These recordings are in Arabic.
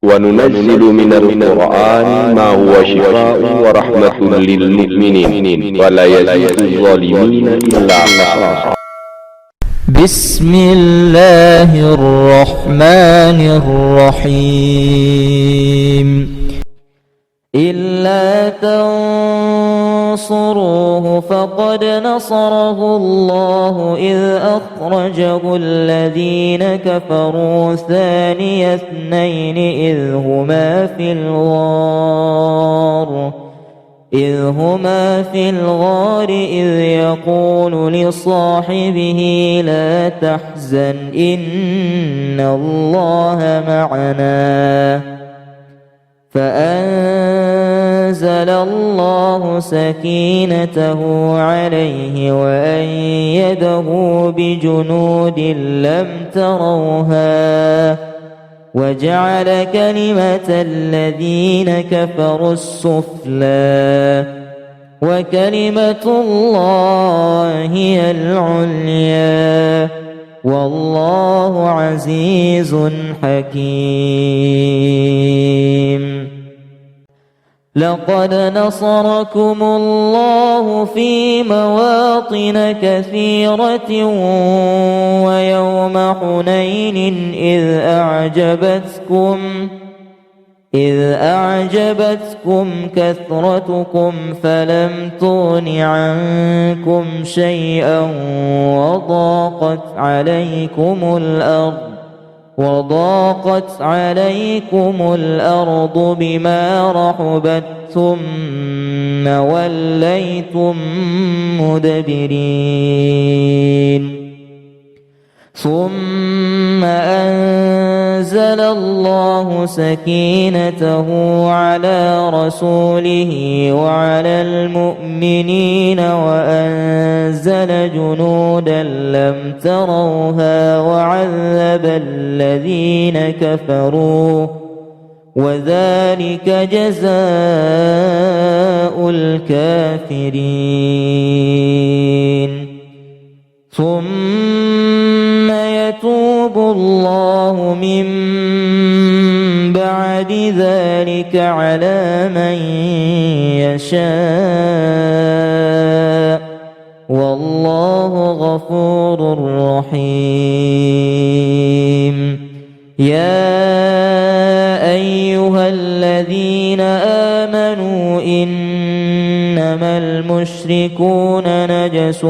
وننزل من القرآن ما هو شفاء ورحمة للمؤمنين ولا يزيد الظالمين إلا خسارا. بسم الله الرحمن الرحيم. إلا تنصروه فقد نصره الله إذ أخرجه الذين كفروا ثاني اثنين إذ هما في الغار إذ يقول لصاحبه لا تحزن إن الله معنا فأنزل الله سكينته عليه وأيده بجنود لم تروها وجعل كلمة الذين كفروا السفلى وكلمة الله هي العليا والله عزيز حكيم. لقد نصركم الله في مواطن كثيرة ويوم حنين إذ أعجبتكم كثرتكم فلم تغن عنكم شيئا وضاقت عليكم الأرض بما رحبت ثم وليتم مدبرين ثم أنزل الله سكينته على رسوله وعلى المؤمنين وأنزل جنودا لم تروها وعذب الذين كفروا وذلك جزاء الكافرين. ثم يتوب الله من بعد ذلك على من يشاء والله غفور رحيم. يا أيها الذين آمنوا إنما المشركون نجس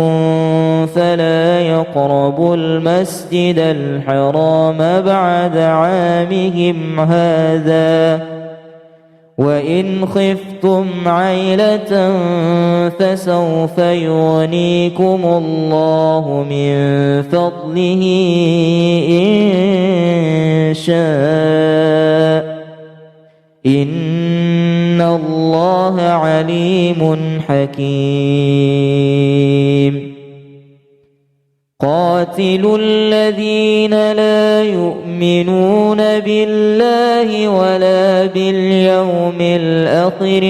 فلا يقربوا المسجد الحرام بعد عامهم هذا وإن خفتم عيلة فسوف يغنيكم الله من فضله إن شاء إن الله عليم حكيم. قاتلوا الذين لا يؤمنون بالله ولا باليوم الآخر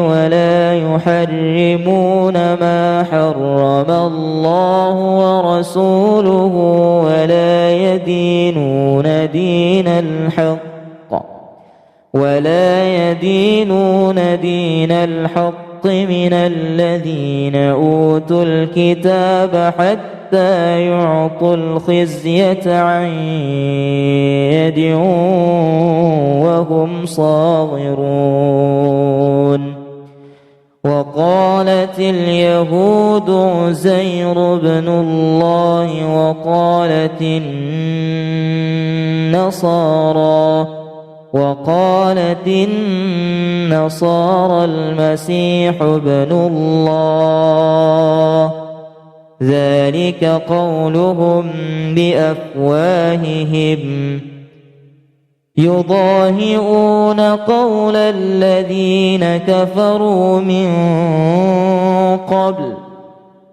ولا يحرمون ما حرم الله ورسوله ولا يدينون دين الحق من الذين أوتوا الكتاب حتى يعطوا الخزية عن يد وهم صاغرون. وقالت اليهود عزير بن الله وقالت النصارى المسيح ابن الله ذلك قولهم بأفواههم يضاهئون قول الذين كفروا من قبل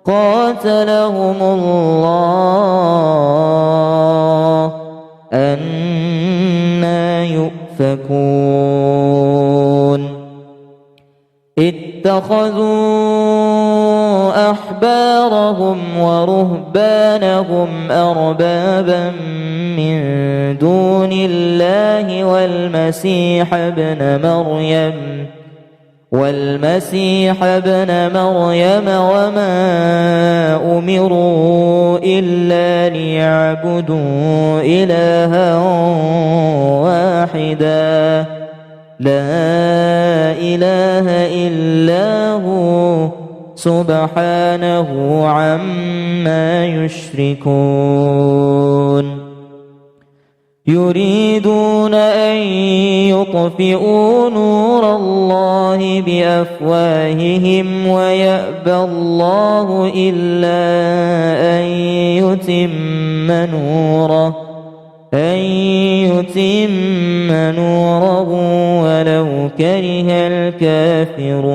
قاتلهم الله أنى يؤفكون. اتخذوا أحبارهم ورهبانهم أربابا من دون الله والمسيح ابن مريم وما أمروا إلا ليعبدوا إلها واحدا لا إله إلا هو سبحانه عما يشركون يريدون أن يطفئوا نور الله بأفواههم ويأبى الله إلا أن يتم نوره ولو كره الكافرون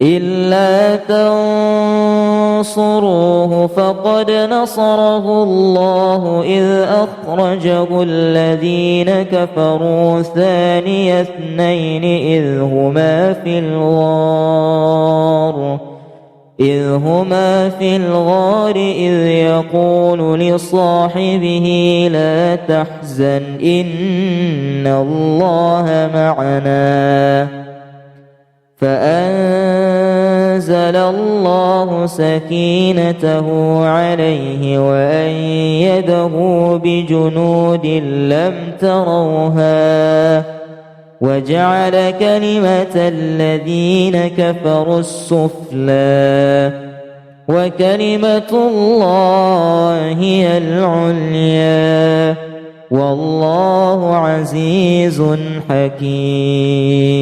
إلا تنصروه فقد نصره الله إذ أخرجه الذين كفروا ثاني اثنين إذ هما في الغار إذ يقول لصاحبه لا تحزن إن الله معنا فأنزل الله سكينته عليه وأيده بجنود لم تروها وجعل كلمة الذين كفروا السفلى وكلمة الله هي العليا والله عزيز حكيم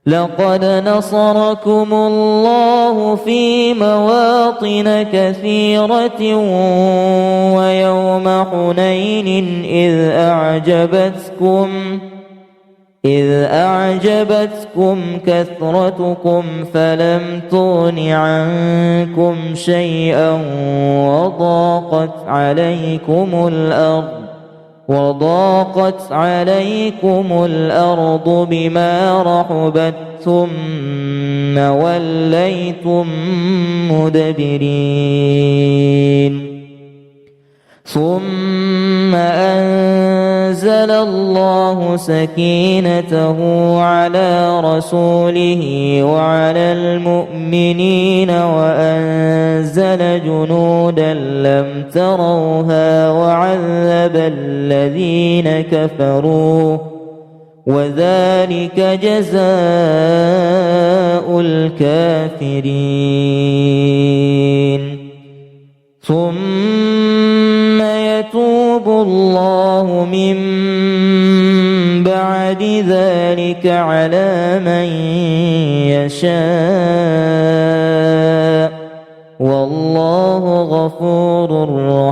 لقد نصركم الله في مواطن كثيرة ويوم حنين إذ أعجبتكم كثرتكم فلم تغن عنكم شيئا وضاقت عليكم الأرض بما رحبت ثم وليتم مدبرين ثم أنزل الله سكينته على رسوله وعلى المؤمنين وأنزل جنودا لم تروها وعذب الذين كفروا وذلك جزاء الكافرين ثم يتوب الله من بعد ذلك على من يشاء والله غفور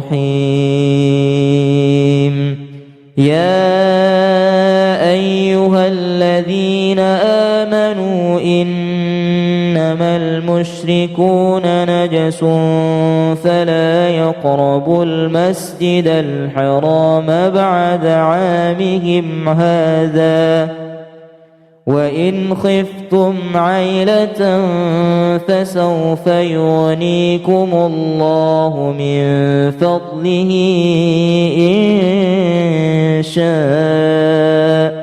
رحيم يا أيها الذين آمنوا إنما المشركون نجس فلا يقربوا المسجد الحرام بعد عامهم هذا وإن خفتم عيلة فسوف يغنيكم الله من فضله إن شاء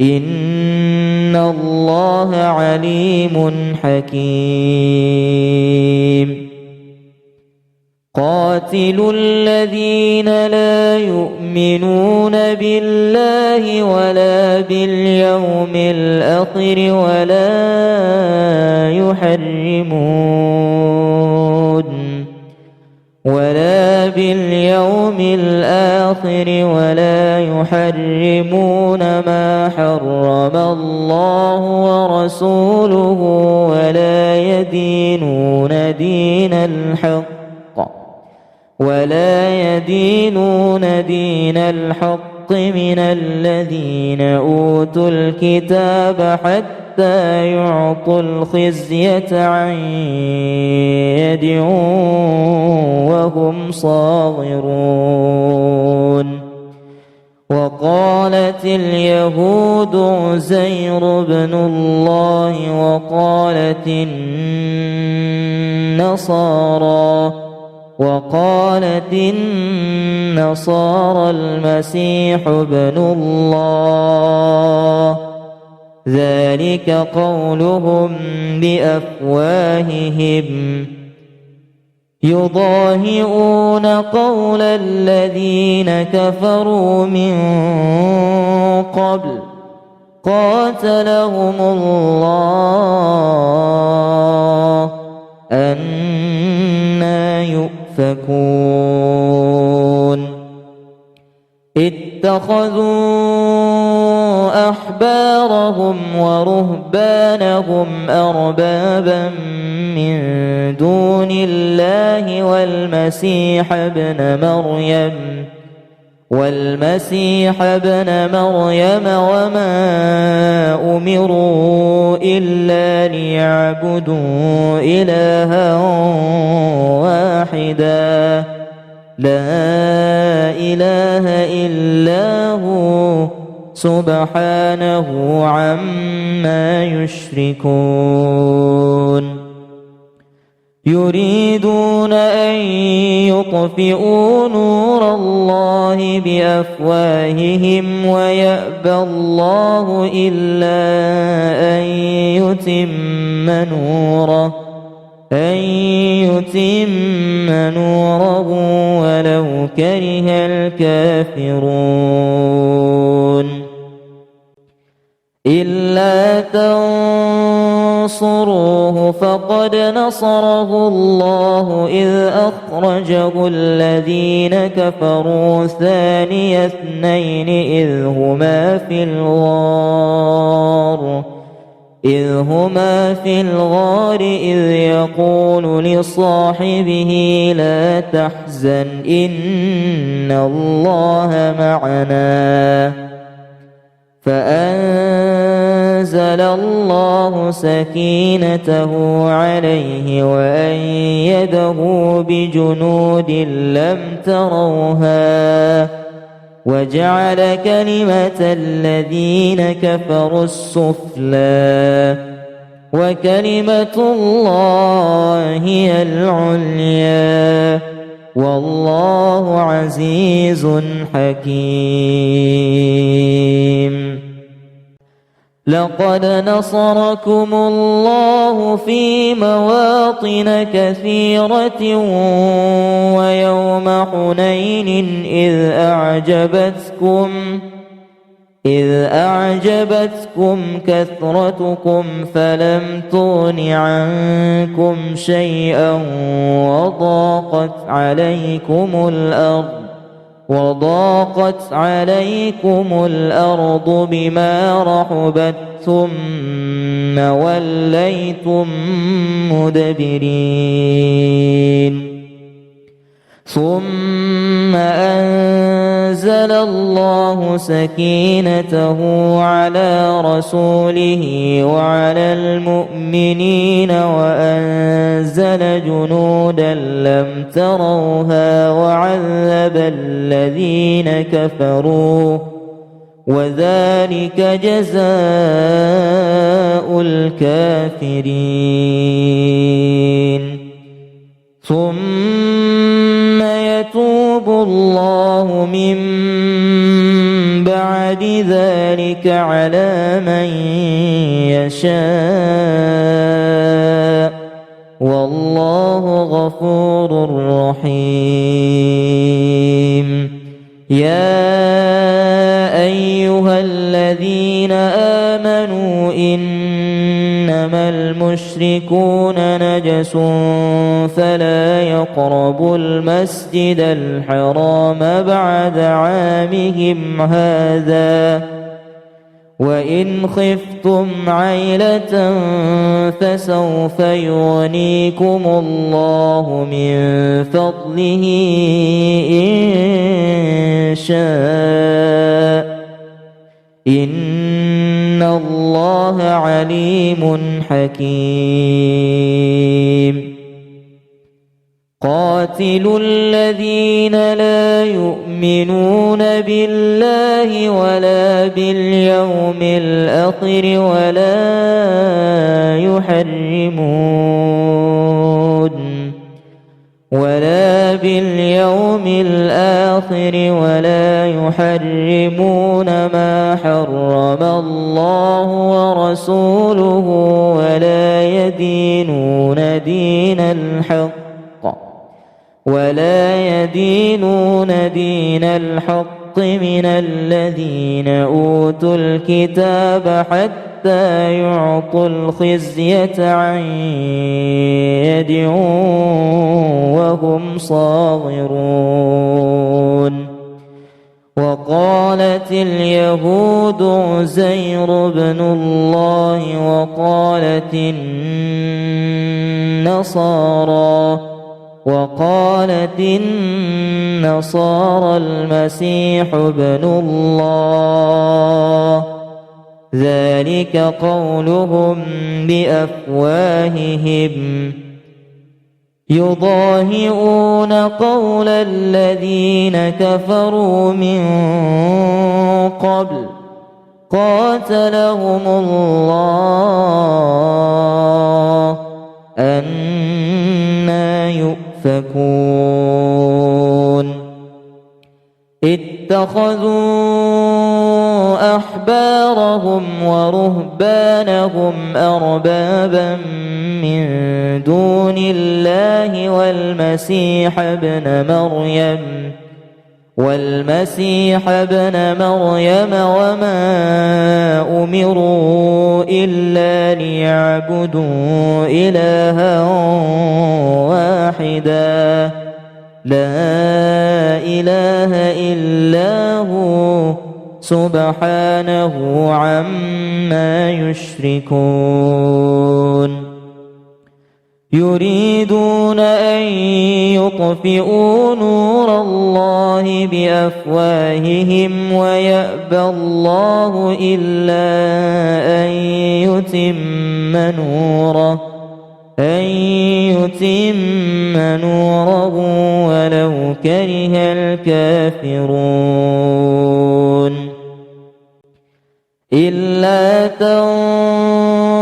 إن الله عليم حكيم قاتلوا الذين لا يؤمنون بالله ولا باليوم الآخر ولا يحرمون ما حرم الله ورسوله ولا يدينون دين الحق من الذين أوتوا الكتاب حتى يعطوا الخزية عن يد وهم صاغرون وقالت اليهود عزير بن الله وقالت النصارى المسيح ابن الله، ذلك قولهم بأفواههم يضاهئون قول الذين كفروا من قبل قاتلهم الله أنى يؤفكون. اتخذوا أحبارهم ورهبانهم أربابا من دون الله والمسيح ابن مريم وما أمروا إلا ليعبدوا إلها واحدا لا إله إلا هو سبحانه عما يشركون. يريدون أن يطفئوا نور الله بأفواههم ويأبى الله إلا أن يتم نوره ولو كره الكافرون. إلا تنصروه فقد نصره الله إذ أخرجه الذين كفروا ثاني اثنين إذ هما في الغار إذ يقول لصاحبه لا تحزن إن الله معنا فأنزل الله سكينته عليه وأيده بجنود لم تروها وجعل كلمة الذين كفروا السفلى وكلمة الله هي العليا والله عزيز حكيم. لقد نصركم الله في مواطن كثيرة ويوم حنين إذ أعجبتكم كثرتكم فلم تغن عنكم شيئا وضاقت عليكم الأرض بما رحبت ثم وليتم مدبرين. ثم أنزل الله سكينته على رسوله وعلى المؤمنين وأنزل جنودا لم تروها وعذب الذين كفروا وذلك جزاء الكافرين. ثم يتوب الله من بعد ذلك على من يشاء والله غفور رحيم. يا أيها الذين آمنوا إنما المشركون نجس فلا يقربوا المسجد الحرام بعد عامهم هذا وإن خفتم عيلة فسوف يغنيكم الله من فضله إن شاء إن الله عليم. عليم حكيم. قاتلوا الذين لا يؤمنون بالله ولا باليوم الآخر ولا يحرمون ما حرم الله ورسوله ولا يدينون دين الحق من الذين أوتوا الكتاب حتى يعطوا الخزية عن يد وهم صاغرون. وقالت اليهود عزير بن الله وقالت النصارى المسيح ابن الله، ذلك قولهم بأفواههم يضاهئون قول الذين كفروا من قبل قاتلهم الله أنى يؤفكون. اتخذوا أحبارهم ورهبانهم أربابا من دون الله والمسيح ابن مريم وما أمروا إلا ليعبدوا إلها واحدا لا إله إلا هو سبحانه عما يشركون. يريدون أن يطفئوا نور الله بأفواههم ويأبى الله إلا أن يتم نوره ولو كره الكافرون. إلا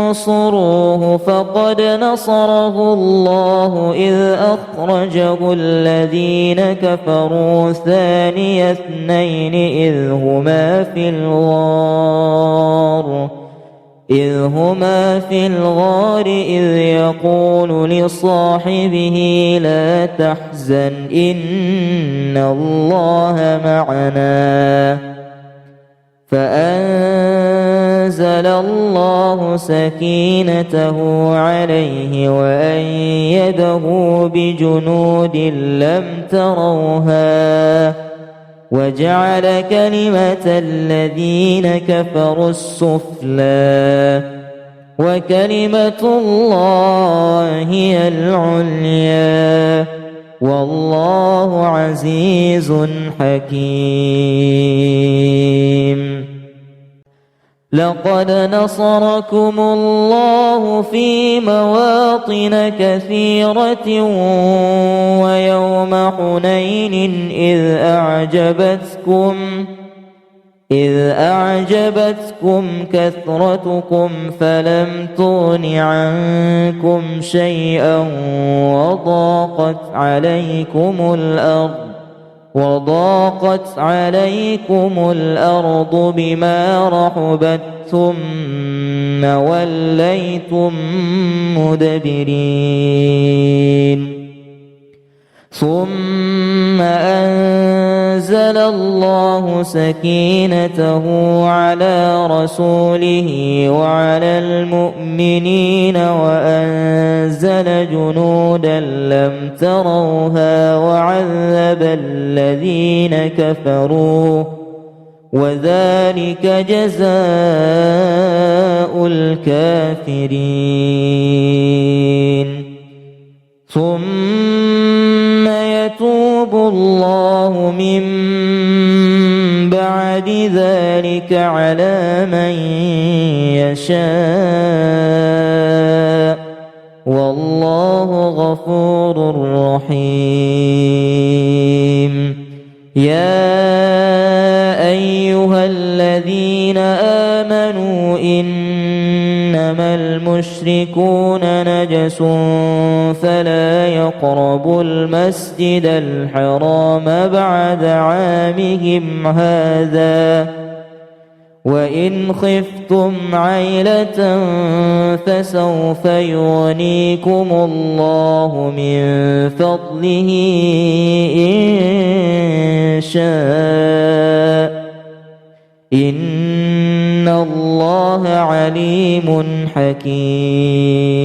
تنصروه فقد نصره الله إذ أخرجه الذين كفروا ثاني اثنين إذ هما في الغار إذ يقول لصاحبه لا تحزن إن الله معنا فأنزل الله سكينته عليه وأيده بجنود لم تروها وجعل كلمة الذين كفروا السفلى وكلمة الله هي العليا والله عزيز حكيم. لقد نصركم الله في مواطن كثيرة ويوم حنين إذ أعجبتكم كثرتكم فلم تغن عنكم شيئا وضاقت عليكم الأرض بما رحبت ثم وليتم مدبرين. ثم أنزل الله سكينته على رسوله وعلى المؤمنين وأنزل جنودا لم تروها وعذب الذين كفروا وذلك جزاء الكافرين. ثم يتوب الله من بعد ذلك على من يشاء والله الغفور الرحيم. يا أيها الذين آمنوا إنما المشركون نجس فلا يقربوا المسجد الحرام بعد عامهم هذا وإن خفتم عيلة فسوف يغنيكم الله من فضله إن شاء إن الله عليم حكيم.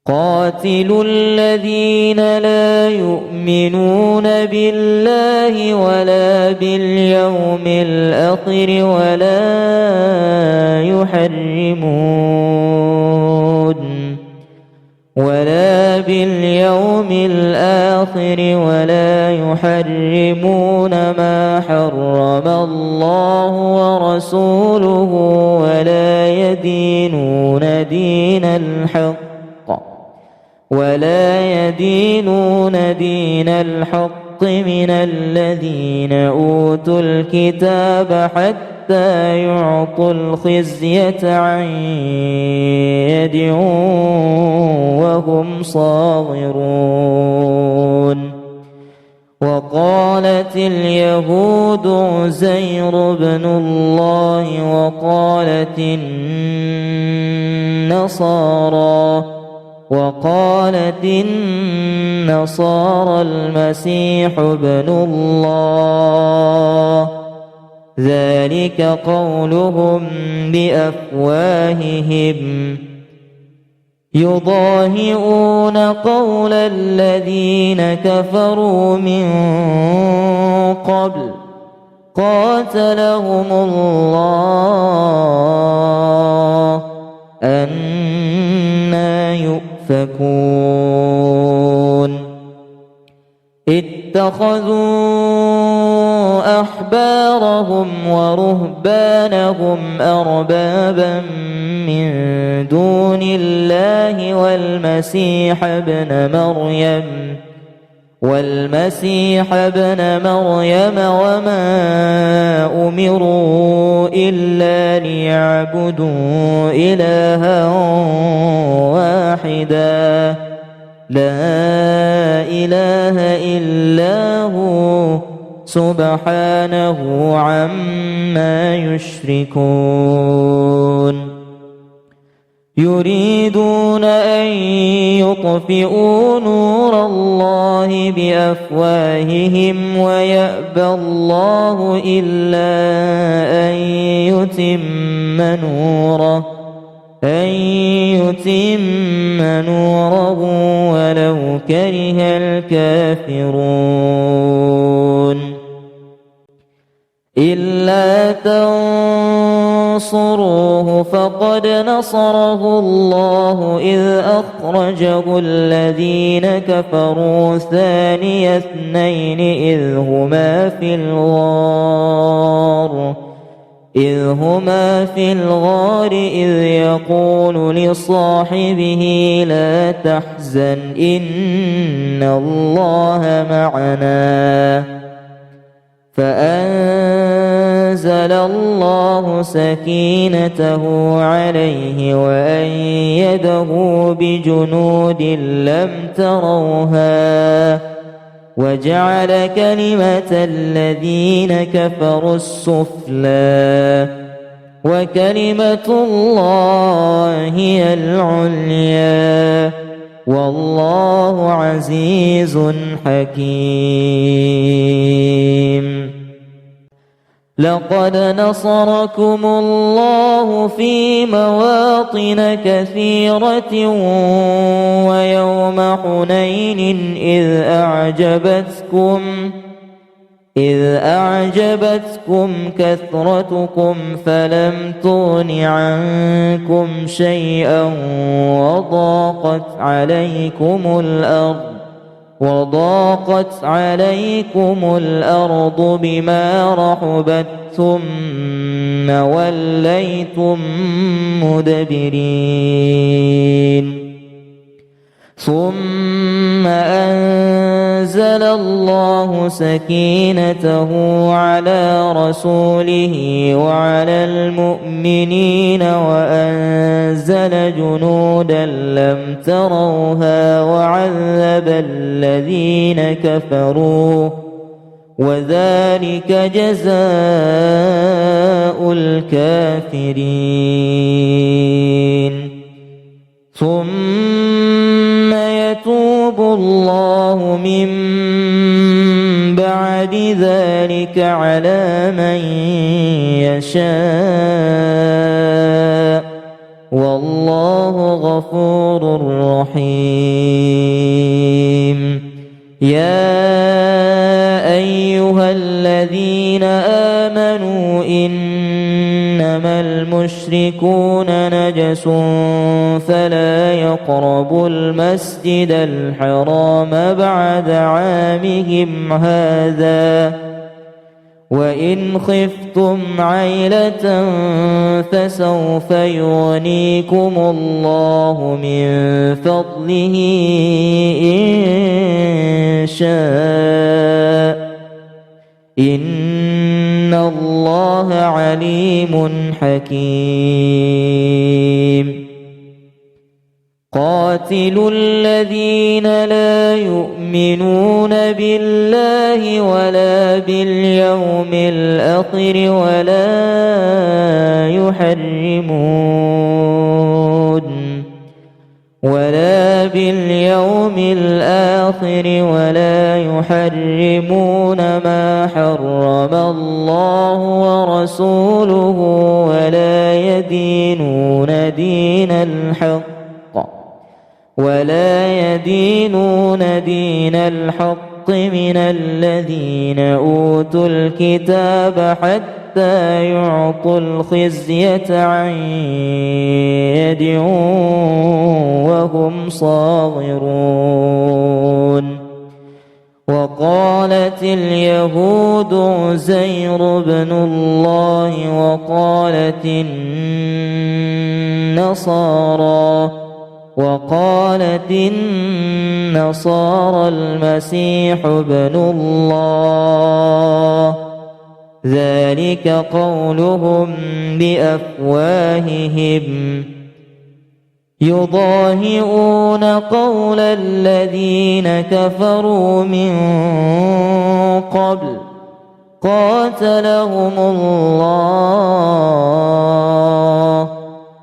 قاتلوا الذين لا يؤمنون بالله ولا باليوم الآخر ولا يحرمون ما حرم الله ورسوله ولا يدينون دين الحق من الذين أوتوا الكتاب حتى يعطوا الخزية عن يد وهم صاغرون. وقالت اليهود عزير بن الله وقالت النصارى المسيح ابن الله ذلك قولهم بأفواههم يضاهئون قول الذين كفروا من قبل قاتلهم الله أنى يؤفكون. اتخذوا أحبارهم ورهبانهم أربابا من دون الله والمسيح ابن مريم وما أمروا إلا ليعبدوا إلها واحدا لا إله إلا هو سبحانه عما يشركون. يريدون أن يطفئوا نور الله بأفواههم ويأبى الله إلا أن يتم نوره ولو كره الكافرون. إلا تنصروه فقد نصره الله إذ أخرجه الذين كفروا ثاني اثنين إذ هما في الغار إذ يقول لصاحبه لا تحزن إن الله معنا فأنزل الله سكينته عليه وأيده بجنود لم تروها وجعل كلمة الذين كفروا السفلى وكلمة الله هي العليا والله عزيز حكيم. لقد نصركم الله في مواطن كثيرة ويوم حنين إذ أعجبتكم كثرتكم فلم تغن عنكم شيئا وضاقت عليكم الأرض بما رحبت ثم وليتم مدبرين. ثم أنزل الله سكينته على رسوله وعلى المؤمنين وأنزل جنودا لم تروها وعذب الذين كفروا وذلك جزاء الكافرين. ثم يتوب الله من بعد ذلك على من يشاء والله غفور رحيم. يا أيها الذين آمنوا إنما المشركون نجس فلا يقربوا المسجد الحرام بعد عامهم هذا وإن خفتم عيلة فسوف يغنيكم الله من فضله إن شاء إن الله عليم حكيم. قاتلوا الذين لا يؤمنون بالله ولا باليوم الآخر ولا يحرمون ما حرم الله ورسوله ولا يدينون دين الحق من الذين أوتوا الكتاب حتى يعطوا الخزية عن يد وهم صاغرون. وقالت اليهود عزير بن الله وقالت النصارى المسيح ابن الله ذلك قولهم بأفواههم يضاهئون قول الذين كفروا من قبل قاتلهم الله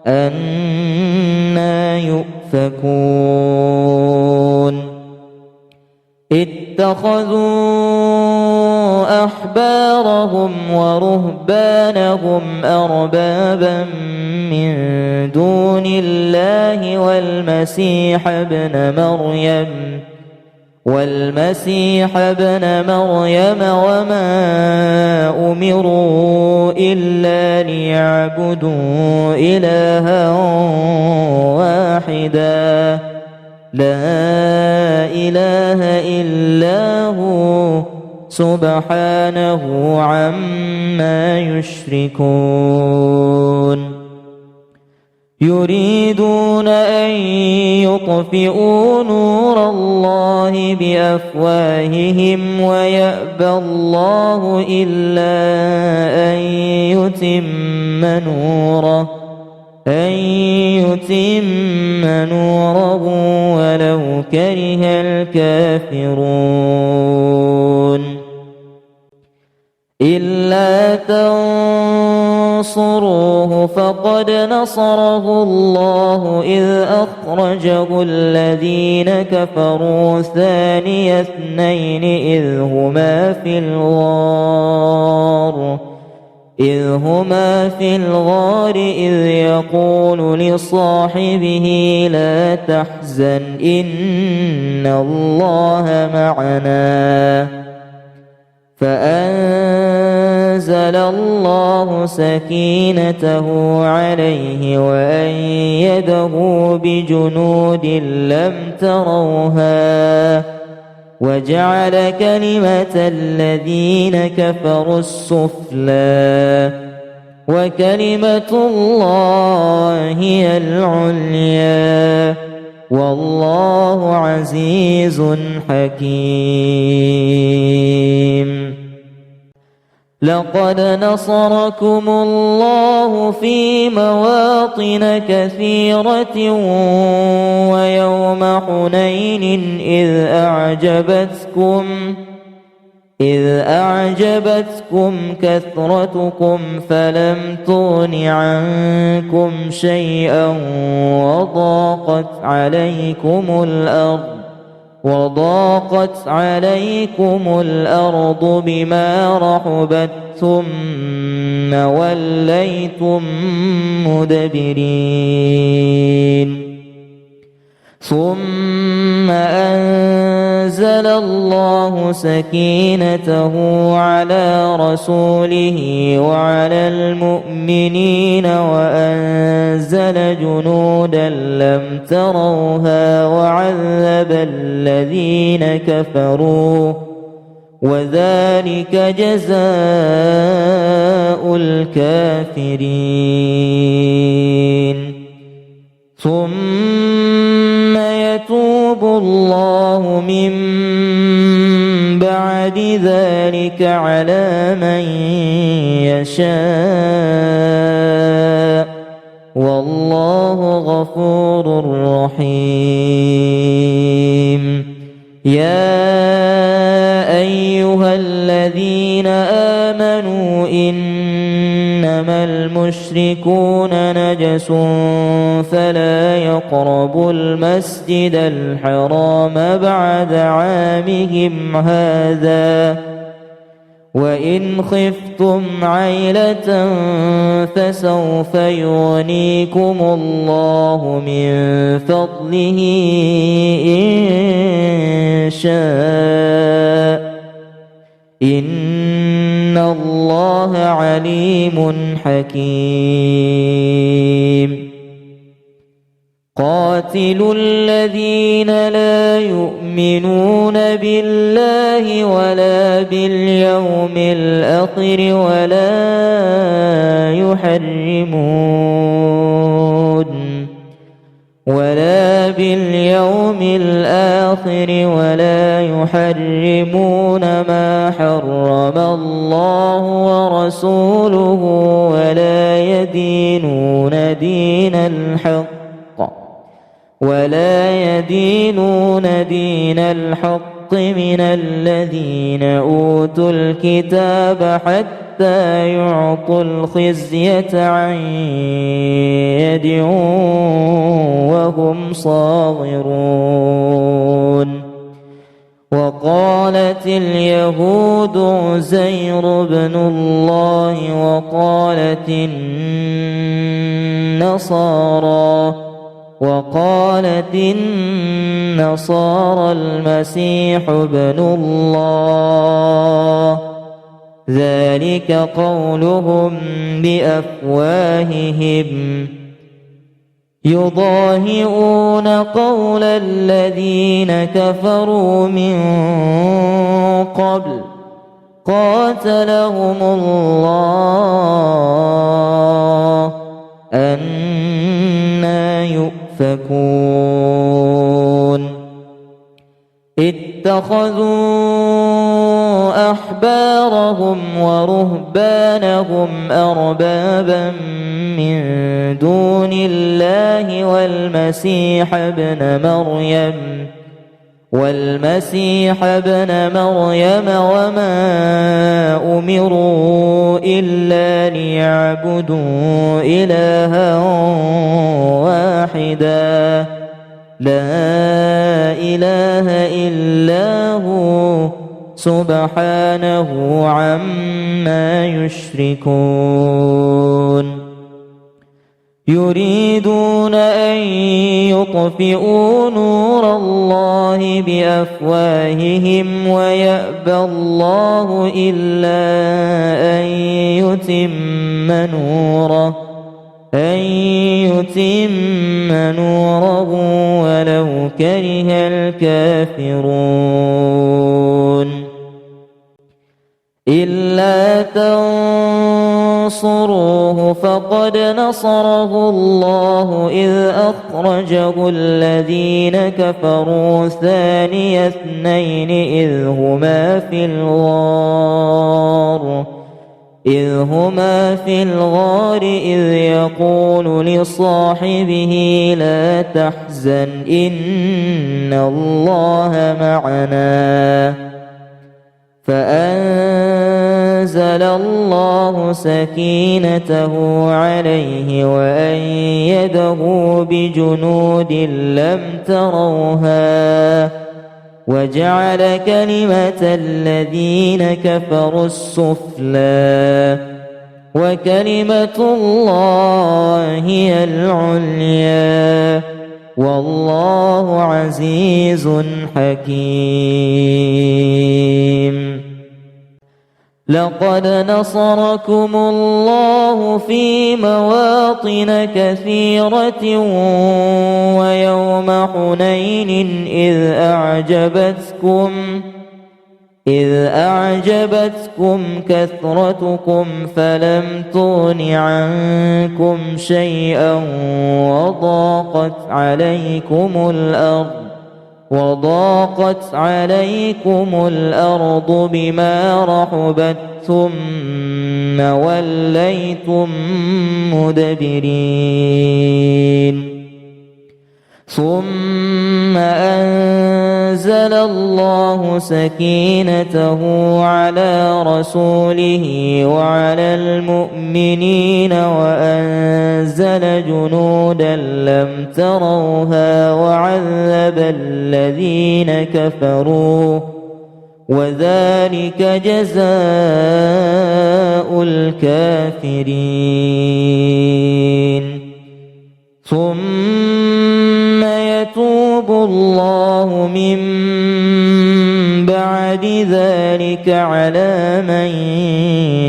أنى يؤفكون. اتخذوا أحبارهم ورهبانهم أربابا من دون الله والمسيح ابن مريم وما أمروا إلا ليعبدوا إلها واحدا لا إله إلا هو سبحانه عما يشركون. يريدون أن يطفئوا نور الله بأفواههم ويأبى الله إلا أن يتم نوره ولو كره الكافرون. إلا تنصروه فقد نصره الله إذ أخرجه الذين كفروا ثاني اثنين إذ هما في الغار إذ يقول لصاحبه لا تحزن إن الله معنا فأنزل الله سكينته عليه وأيده بجنود لم تروها وجعل كلمة الذين كفروا السفلى وكلمة الله هي العليا والله عزيز حكيم. لقد نصركم الله في مواطن كثيرة ويوم حنين إذ أعجبتكم كثرتكم فلم تغن عنكم شيئا وضاقت عليكم الأرض بما رحبت ثم وليتم مدبرين. ثم أنزل الله سكينته على رسوله وعلى المؤمنين وأنزل جنودا لم تروها وعذب الذين كفروا وذلك جزاء الكافرين. ثم يتوب الله من بعد ذلك على من يشاء والله غفور رحيم. يا أيها الذين آمنوا إنما المشركون نجس فلا يقربوا المسجد الحرام بعد عامهم هذا وإن خفتم عيلة فسوف يغنيكم الله من فضله إن شاء إن الله عليم حكيم. قاتلوا الذين لا يؤمنون بالله ولا باليوم الآخر ولا يحرمون ما حرم الله ورسوله ولا يدينون دين الحق من الذين أوتوا الكتاب حتى يعطوا الخزية عن يد وهم صاغرون. وقالت اليهود عزير بن الله وقالت النصارى المسيح ابن الله ذلك قولهم بأفواههم يضاهئون قول الذين كفروا من قبل قاتلهم الله أنى يؤفكون. اتخذوا أحبارهم ورهبانهم أربابا من دون الله والمسيح ابن مريم وما أمروا إلا ليعبدوا إلها واحدا لا إله إلا هو سبحانه عما يشركون. يريدون أن يطفئوا نور الله بأفواههم ويأبى الله إلا أن يتم نوره ولو كره الكافرون. إلا تنصروه فقد نصره الله إذ أخرجه الذين كفروا ثاني اثنين إذ هما في الغار إذ يقول لصاحبه لا تحزن إن الله معنا فأنزل الله سكينته عليه وأيده بجنود لم تروها وجعل كلمة الذين كفروا السفلى وكلمة الله هي العليا والله عزيز حكيم. لقد نصركم الله في مواطن كثيرة ويوم حنين إذ أعجبتكم كثرتكم فلم تغن عنكم شيئا وضاقت عليكم الأرض بما رحبت ثم وليتم مدبرين ثم أنزل الله سكينته على رسوله وعلى المؤمنين وأنزل جنودا لم تروها وعذب الذين كفروا وذلك جزاء الكافرين. ثم يتوب الله من بعد ذلك على من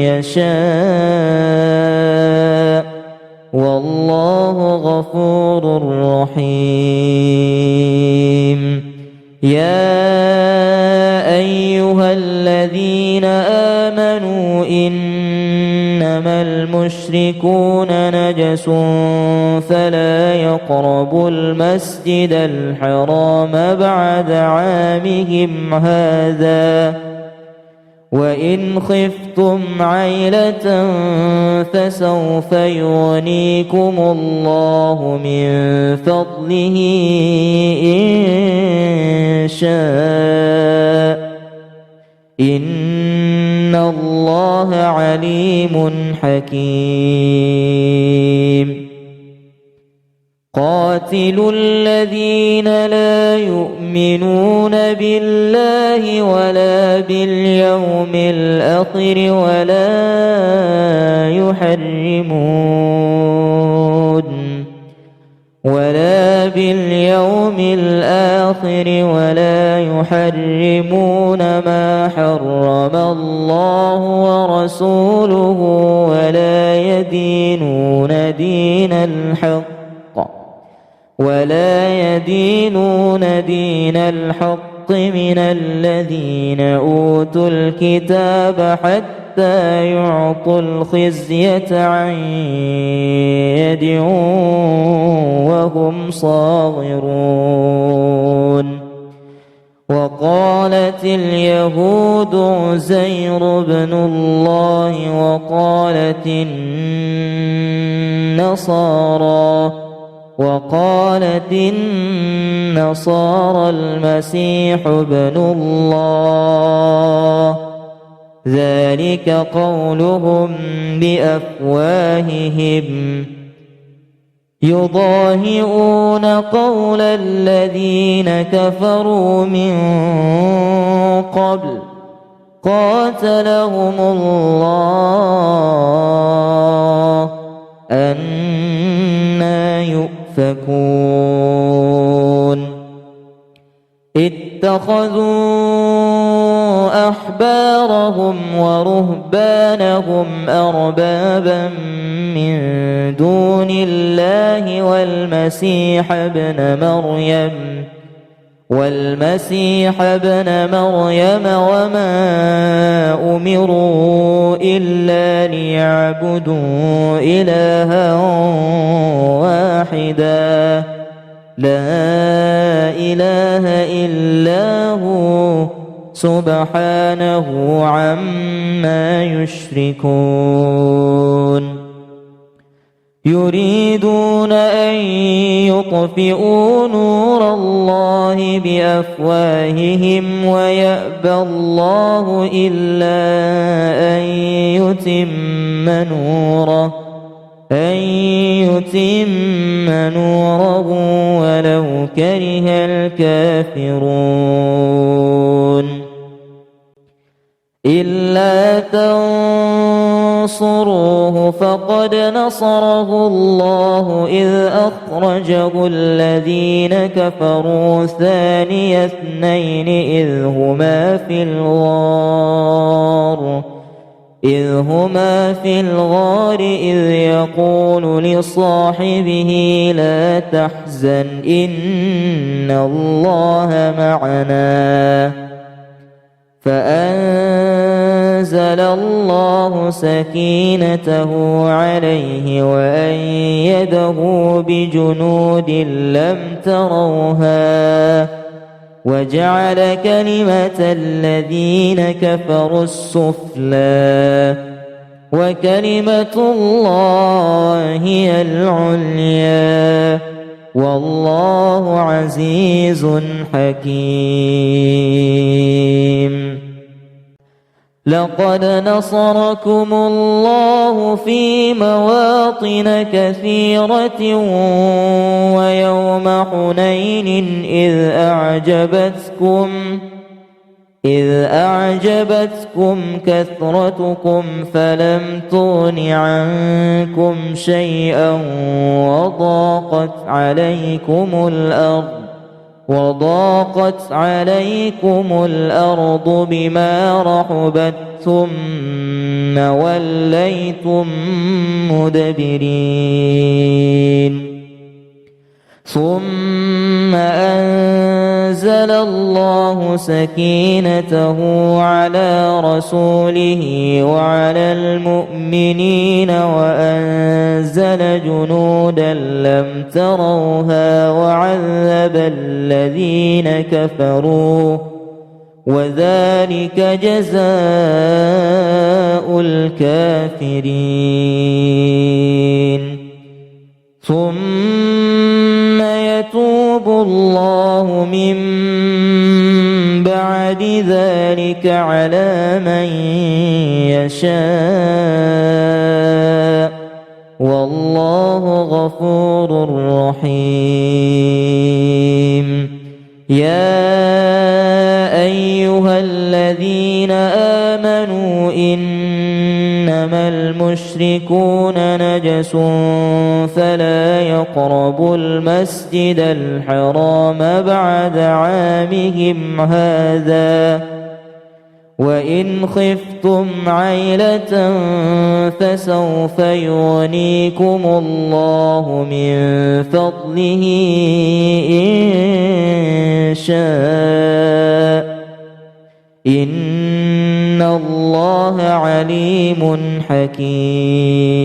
يشاء والله غفور رحيم. يا أيها الذين آمنوا إنما المشركون نجس فلا يقربوا المسجد الحرام بعد عامهم هذا وإن خفتم عيلة فسوف يغنيكم الله من فضله إن شاء إن الله عليم حكيم. قاتلوا الذين لا يؤمنون بالله ولا باليوم الآخر ولا يحرمون ما حرم الله ورسوله ولا يدينون دين الحق من الذين أوتوا الكتاب حتى يعطوا الخزية عن يد وهم صاغرون. وقالت اليهود عزير بن الله وقالت النصارى المسيح ابن الله ذلك قولهم بأفواههم يضاهئون قول الذين كفروا من قبل قاتلهم الله أنى يؤفكون. اتخذوا أحبارهم ورهبانهم أربابا من دون الله والمسيح ابن مريم والمسيح ابن مريم وما أمروا إلا ليعبدوا إلها واحدا لا إله إلا هو سبحانه عما يشركون يريدون أن يطفئوا نور الله بأفواههم ويأبى الله إلا أن يتم نوره ولو كره الكافرون إلا تنصروه فقد نصره الله إذ أخرجه الذين كفروا ثاني اثنين إذ هما في الغار إذ يقول لصاحبه لا تحزن إن الله معنا فأنزل الله سكينته عليه وأيده بجنود لم تروها وجعل كلمة الذين كفروا السفلى وكلمة الله هي العليا والله عزيز حكيم لقد نصركم الله في مواطن كثيرة ويوم حنين إذ أعجبتكم كثرتكم فلم تغن عنكم شيئا وضاقت عليكم الأرض بما رحبت ثم وليتم مدبرين ثم أنزل الله سكينته على رسوله وعلى المؤمنين وأنزل جنودا لم تروها وعذب الذين كفروا وذلك جزاء الكافرين ثم يتوب الله من بعد ذلك على من يشاء والله غفور رحيم يا أيها الذين آمنوا إنما المشركون نجس فلا يقربوا المسجد الحرام بعد عامهم هذا وإن خفتم عيلة فسوف يغنيكم الله من فضله إن شاء إن الله عليم حكيم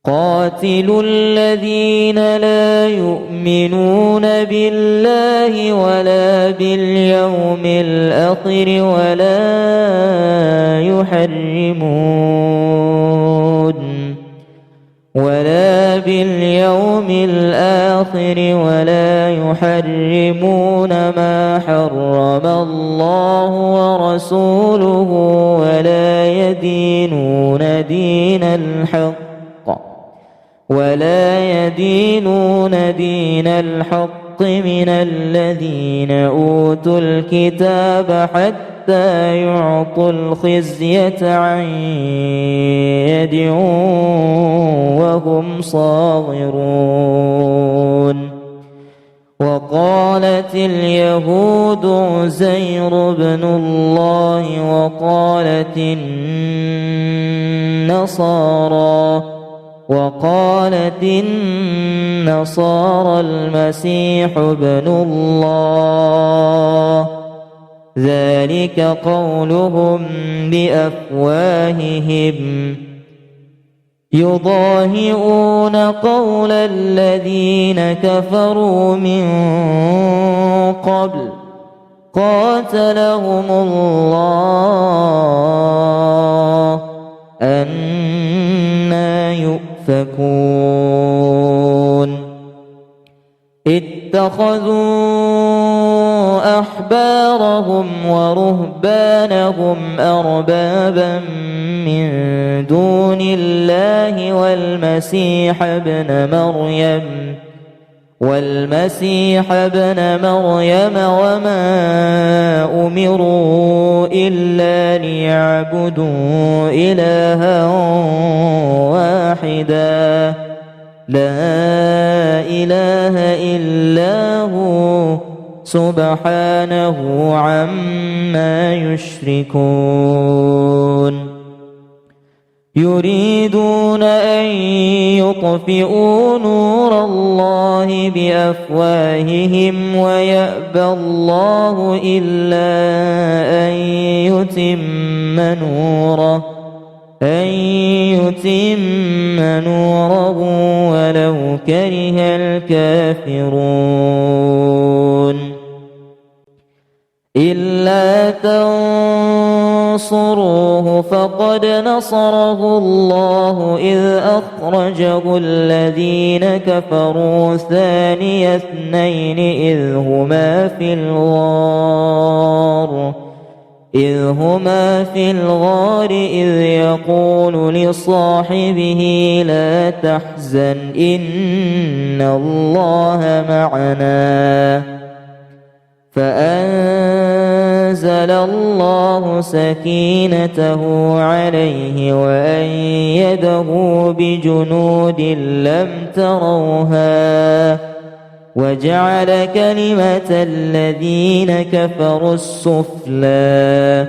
قاتلوا الذين لا يؤمنون بالله ولا باليوم الآخر ولا يحرمون ما حرم الله ورسوله ولا يدينون دين الحق من الذين أوتوا الكتاب حتى يعطوا الخزية عن يد وهم صاغرون وقالت اليهود عزير بن الله وقالت النصارى المسيح ابن الله ذلك قولهم بأفواههم يضاهئون قول الذين كفروا من قبل قاتلهم الله أنى يؤفكون اتخذوا أحبارهم ورهبانهم أربابا من دون الله والمسيح ابن مريم وما أمروا إلا ليعبدوا إلها واحدا لا إله إلا هو سبحانه عما يشركون يريدون أن يطفئوا نور الله بأفواههم ويأبى الله إلا أن يتم نوره ولو كره الكافرون إلا تنصروه فقد نصره الله إذ أخرجه الذين كفروا ثاني اثنين إذ هما في الغار إذ يقول لصاحبه لا تحزن إن الله معنا فأنزل الله سكينته عليه وأيده بجنود لم تروها وجعل كلمة الذين كفروا السفلى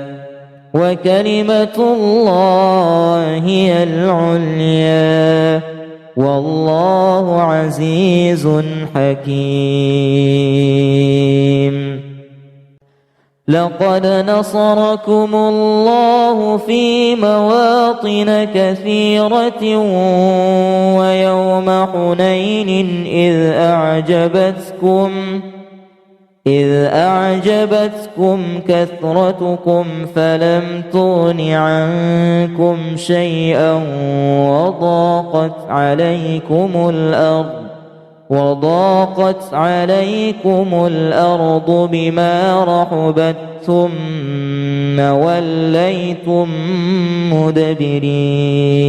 وكلمة الله هي العليا والله عزيز حكيم لقد نصركم الله في مواطن كثيرة ويوم حنين إذ أعجبتكم كثرتكم فلم تغن عنكم شيئا وضاقت عليكم الأرض بما رحبت ثم وليتم مدبرين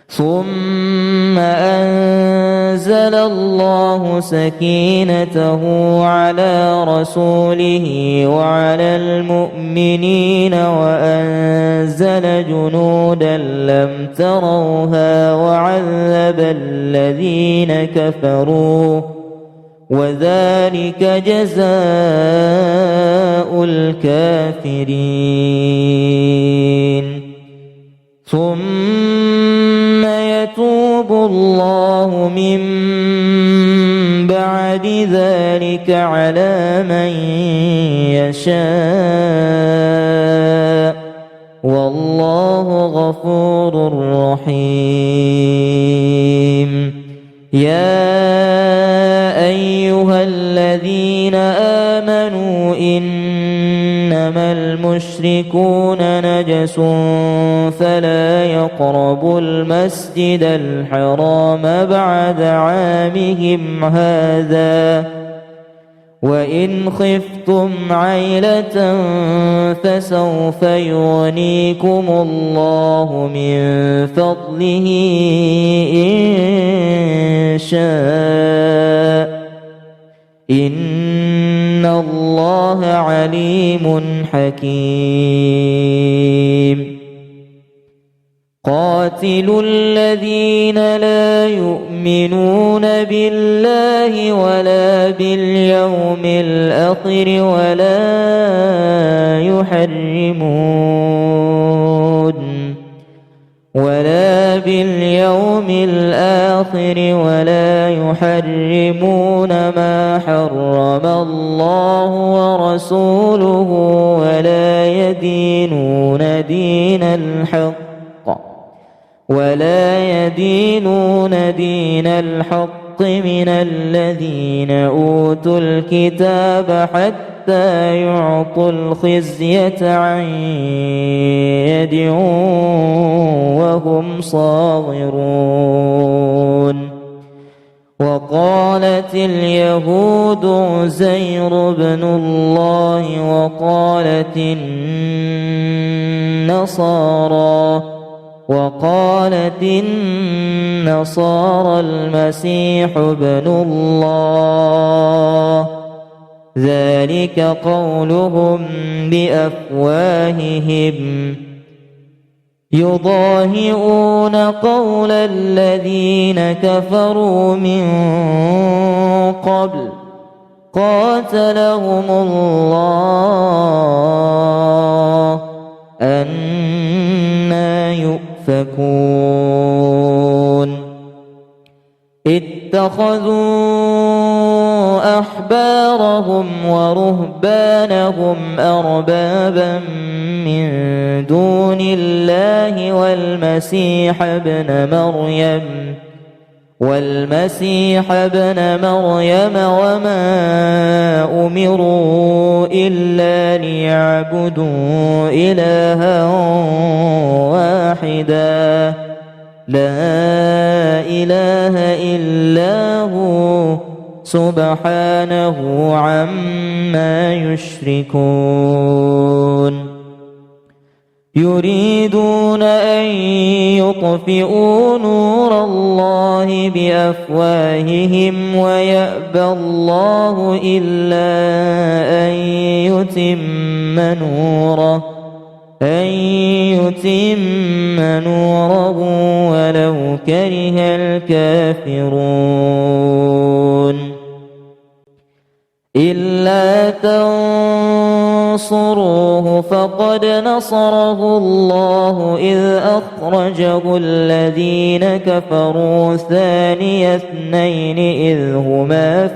ثم أنزل الله سكينته على رسوله وعلى المؤمنين وأنزل جنودا لم تروها وعذب الذين كفروا وذلك جزاء الكافرين ثم يتوب الله من بعد ذلك على من يشاء والله غفور رحيم يا أيها الذين آمنوا إنما المشركون نجس فلا يقربوا المسجد الحرام بعد عامهم هذا وإن خفتم عيلة فسوف يغنيكم الله من فضله إن شاء إن الله عليم حكيم قاتلوا الذين لا يؤمنون بالله ولا باليوم الآخر ولا باليوم الآخر ولا يحرمون ما حرم الله ورسوله ولا يدينون دين الحق من الذين أوتوا الكتاب حتى يعطوا الخزية عن يد وهم صاغرون. وقالت اليهود عزير بن الله وقالت النصارى المسيح ابن الله، ذلك قولهم بأفواههم يضاهئون قول الذين كفروا من قبل قاتلهم الله أنى يؤفكون. اتخذوا أحبارهم ورهبانهم أربابا من دون الله والمسيح ابن مريم وما أمروا إلا ليعبدوا إلها واحدا لا إله إلا هو سبحانه عما يشركون. يريدون أن يطفئوا نور الله بأفواههم ويأبى الله إلا أن يتم نوره ولو كره الكافرون. إلا تنصروه فقد نصره الله إذ أخرجه الذين كفروا ثاني اثنين إذ هما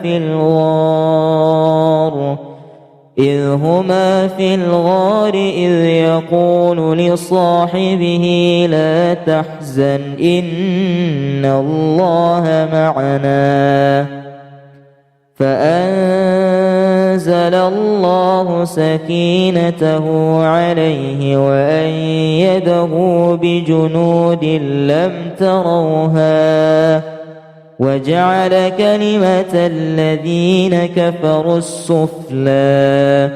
في الغار إذ يقول لصاحبه لا تحزن إن الله معنا فأنزل الله سكينته عليه وأيده بجنود لم تروها وجعل كلمة الذين كفروا السفلى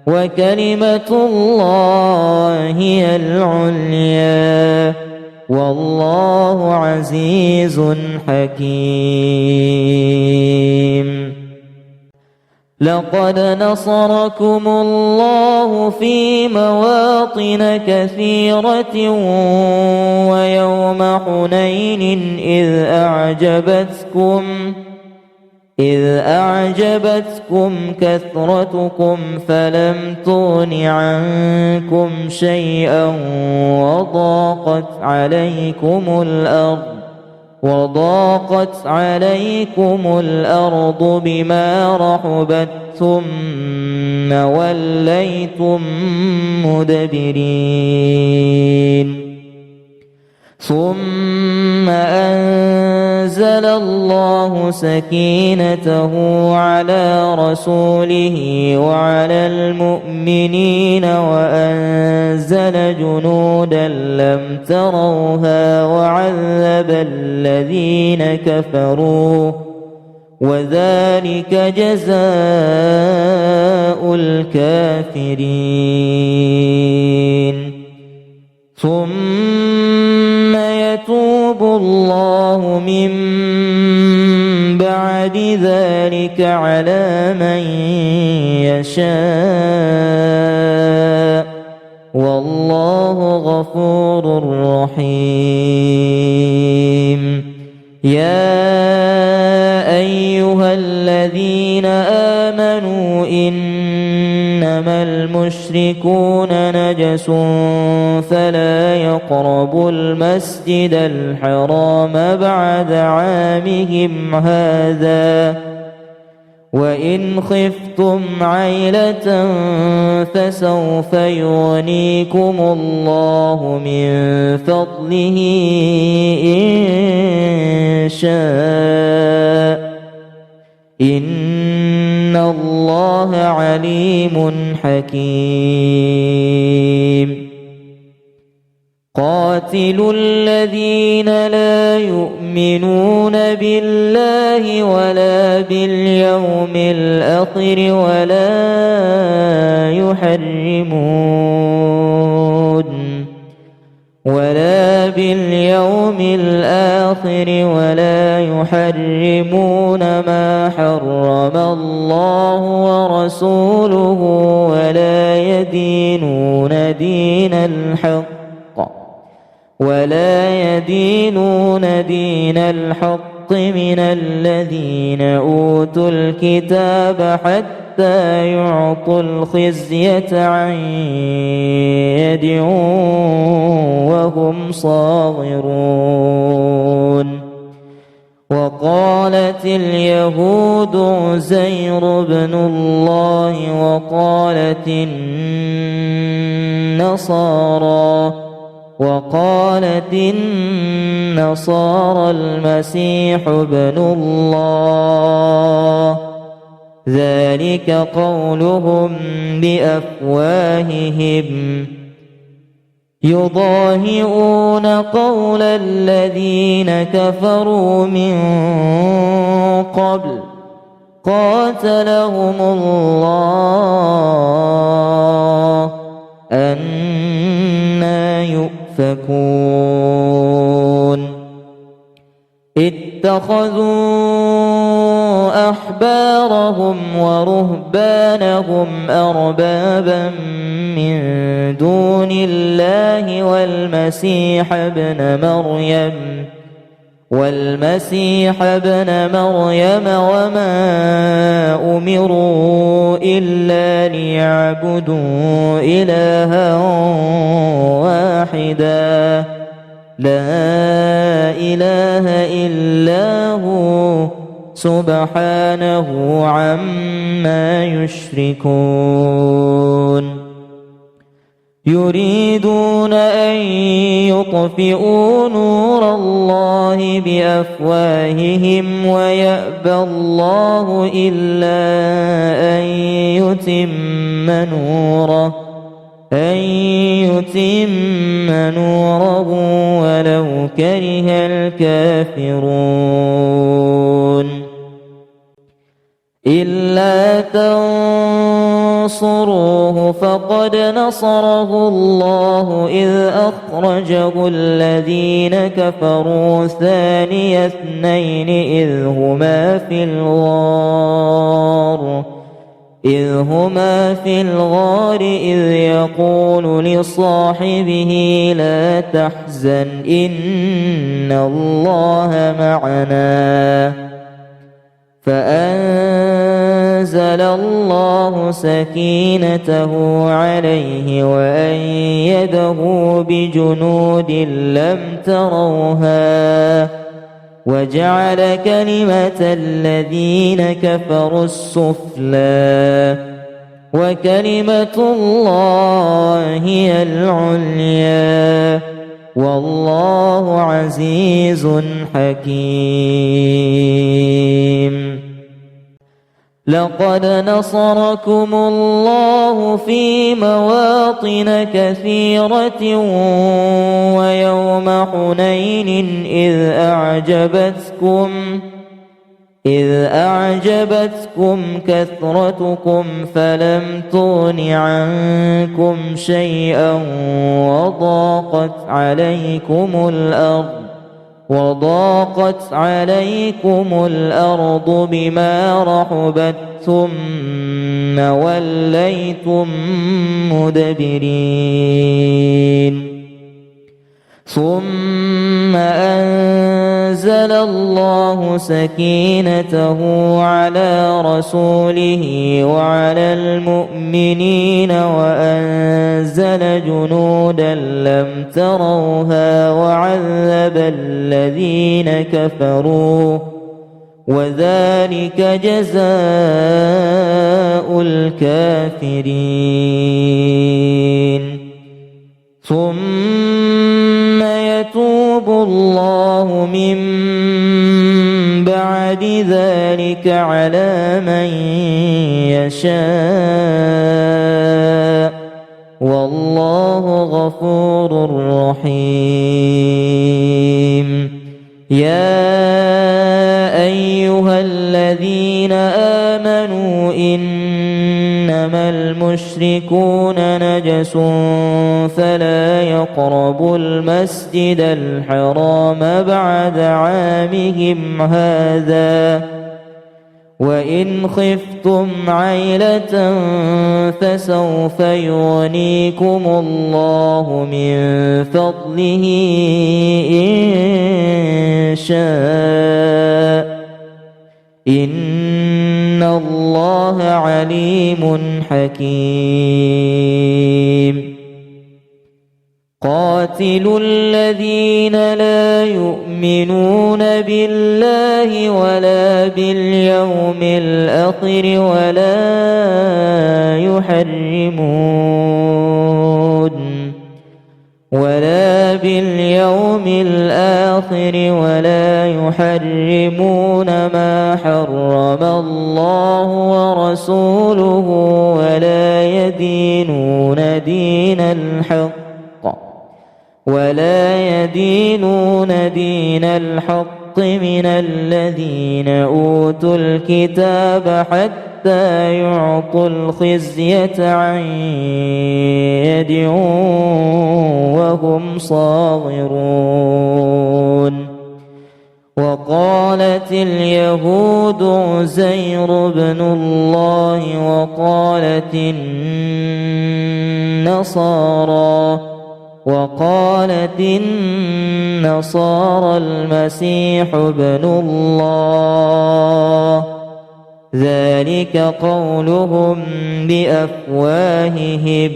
وكلمة الله هي العليا والله عزيز حكيم. لقد نصركم الله في مواطن كثيرة ويوم حنين إذ أعجبتكم كثرتكم فلم تغن عنكم شيئا وضاقت عليكم الأرض بما رحبت ثم وليتم مدبرين. ثم أنزل الله سكينته على رسوله وعلى المؤمنين وأنزل جنودا لم تروها وعذب الذين كفروا وذلك جزاء الكافرين. ثم يتوب الله من بعد ذلك على من يشاء والله غفور رحيم. يا أيها الذين آمنوا إن إنما المشركون نجس فلا يقربوا المسجد الحرام بعد عامهم هذا وإن خفتم عيلة فسوف يغنيكم الله من فضله إن شاء إن الله عليم حكيم قاتلوا الذين لا يؤمنون بالله ولا باليوم الآخر ولا يحرمون ما حرم الله ورسوله ولا يدينون دين الحق من الذين أوتوا الكتاب حتى يعطوا الخزية عن يد وهم صاغرون وقالت اليهود عزير بن الله وقالت النصارى المسيح ابن الله ذلك قولهم بأفواههم يضاهئون قول الذين كفروا من قبل قاتلهم الله أنى يؤفكون اتخذوا أحبارهم ورهبانهم أربابا من دون الله والمسيح ابن مريم وما أمروا إلا ليعبدوا إلها واحدا لا إله إلا هو سبحانه عما يشركون يريدون أن يطفئوا نور الله بأفواههم ويأبى الله إلا أن يتم نوره ولو كره الكافرون إلا تنصروه فقد نصره الله إذ أخرجه الذين كفروا ثاني اثنين إذ هما في الغار إذ يقول لصاحبه لا تحزن إن الله معنا فأنزل الله سكينته عليه وأيده بجنود لم تروها وجعل كلمة الذين كفروا السفلى وكلمة الله هي العليا والله عزيز حكيم لقد نصركم الله في مواطن كثيرة ويوم حنين إذ أعجبتكم كثرتكم فلم تغن عنكم شيئا وضاقت عليكم الأرض بما رحبت ثم وليتم مدبرين ثم أنزل أنزل الله سكينته على رسوله وعلى المؤمنين وأنزل جنودا لم تروها وعذب الذين كفروا وذلك جزاء الكافرين ثم يتوب الله من بعد ذلك على من يشاء والله غفور رحيم يا أيها الذين آمنوا إنما المشركون نجس فلا يقربوا المسجد الحرام بعد عامهم هذا وإن خفتم عيلة فسوف يغنيكم الله من فضله إن شاء إن الله عليم حكيم قاتلوا الذين لا يؤمنون بالله ولا باليوم الآخر ولا يحرمون ما حرم الله ورسوله ولا يدينون دين الحق من الذين أوتوا الكتاب حتى يعطوا الخزية عن يد وهم صاغرون وقالت اليهود عزير بن الله وقالت النصارى المسيح ابن الله ذلك قولهم بأفواههم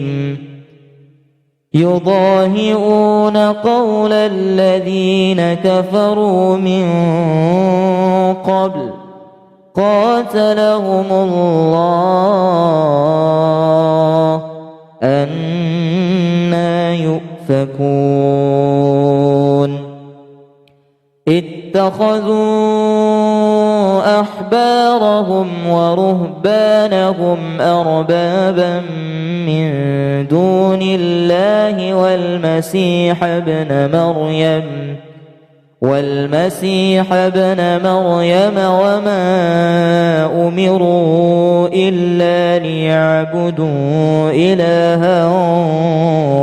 يضاهئون قول الذين كفروا من قبل قاتلهم الله أنى يؤفكون اتخذوا أحبارهم ورهبانهم أربابا من دون الله والمسيح ابن مريم وما أمروا إلا ليعبدوا إلها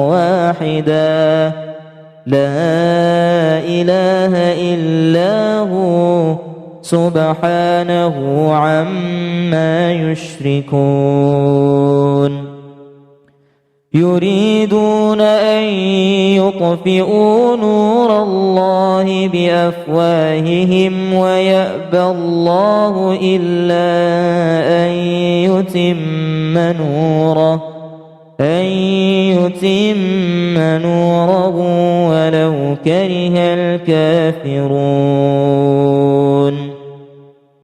واحدا لا إله إلا هو سبحانه عما يشركون يريدون أن يطفئوا نور الله بأفواههم ويأبى الله إلا أن يتم نوره ولو كره الكافرون